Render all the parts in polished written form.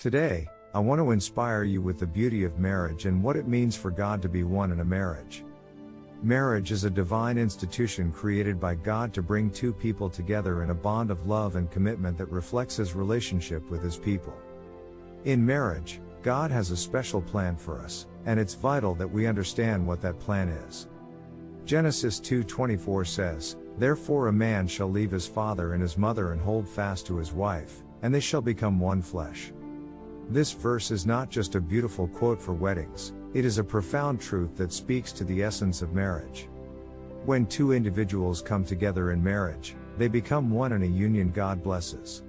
Today, I want to inspire you with the beauty of marriage and what it means for God to be one in a marriage. Marriage is a divine institution created by God to bring two people together in a bond of love and commitment that reflects His relationship with His people. In marriage, God has a special plan for us, and it's vital that we understand what that plan is. Genesis 2:24 says, "Therefore a man shall leave his father and his mother and hold fast to his wife, and they shall become one flesh." This verse is not just a beautiful quote for weddings, it is a profound truth that speaks to the essence of marriage. When two individuals come together in marriage, they become one in a union God blesses.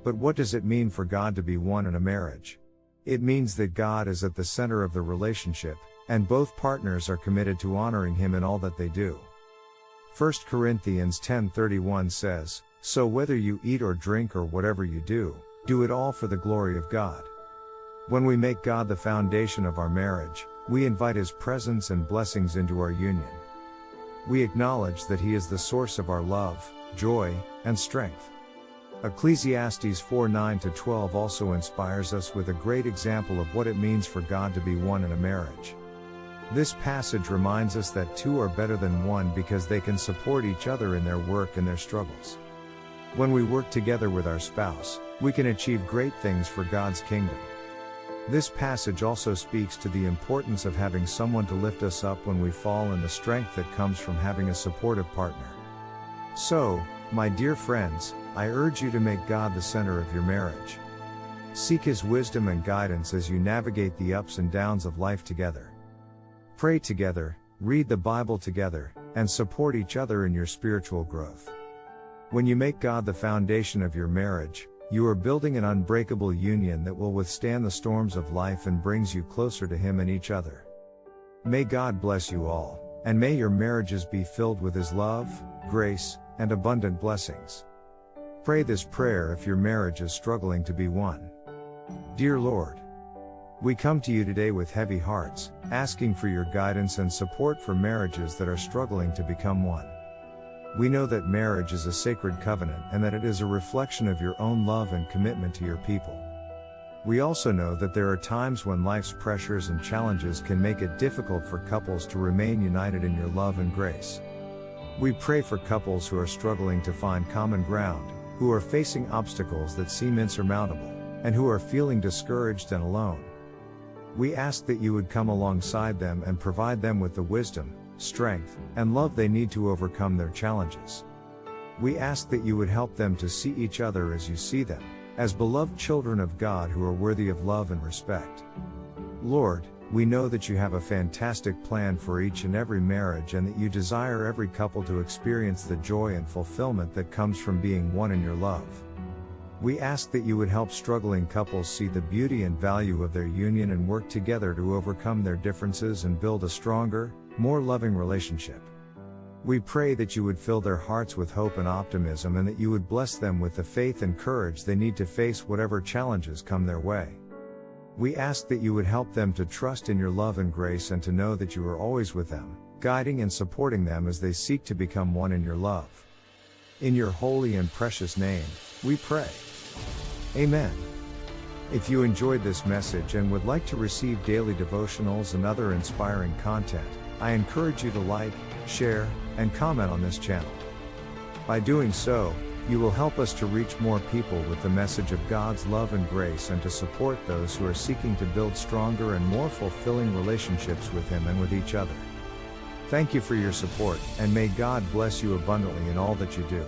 But what does it mean for God to be one in a marriage? It means that God is at the center of the relationship, and both partners are committed to honoring Him in all that they do. 1 Corinthians 10:31 says, "So whether you eat or drink or whatever you do it all for the glory of God." When we make God the foundation of our marriage, we invite His presence and blessings into our union. We acknowledge that He is the source of our love, joy, and strength. Ecclesiastes 4:9-12 also inspires us with a great example of what it means for God to be one in a marriage. This passage reminds us that two are better than one because they can support each other in their work and their struggles. When we work together with our spouse, we can achieve great things for God's kingdom. This passage also speaks to the importance of having someone to lift us up when we fall and the strength that comes from having a supportive partner. So, my dear friends, I urge you to make God the center of your marriage. Seek His wisdom and guidance as you navigate the ups and downs of life together. Pray together, read the Bible together, and support each other in your spiritual growth. When you make God the foundation of your marriage, you are building an unbreakable union that will withstand the storms of life and brings you closer to Him and each other. May God bless you all, and may your marriages be filled with His love, grace, and abundant blessings. Pray this prayer if your marriage is struggling to be one. Dear Lord, we come to you today with heavy hearts, asking for your guidance and support for marriages that are struggling to become one. We know that marriage is a sacred covenant and that it is a reflection of your own love and commitment to your people. We also know that there are times when life's pressures and challenges can make it difficult for couples to remain united in your love and grace. We pray for couples who are struggling to find common ground, who are facing obstacles that seem insurmountable, and who are feeling discouraged and alone. We ask that you would come alongside them and provide them with the wisdom, strength, and love they need to overcome their challenges. We ask that you would help them to see each other as you see them, as beloved children of God who are worthy of love and respect. Lord, we know that you have a fantastic plan for each and every marriage and that you desire every couple to experience the joy and fulfillment that comes from being one in your love. We ask that you would help struggling couples see the beauty and value of their union and work together to overcome their differences and build a stronger, more loving relationship. We pray that you would fill their hearts with hope and optimism and that you would bless them with the faith and courage they need to face whatever challenges come their way. We ask that you would help them to trust in your love and grace and to know that you are always with them, guiding and supporting them as they seek to become one in your love. In your holy and precious name, we pray. Amen. If you enjoyed this message and would like to receive daily devotionals and other inspiring content, I encourage you to like, share, and comment on this channel. By doing so, you will help us to reach more people with the message of God's love and grace and to support those who are seeking to build stronger and more fulfilling relationships with Him and with each other. Thank you for your support, and may God bless you abundantly in all that you do.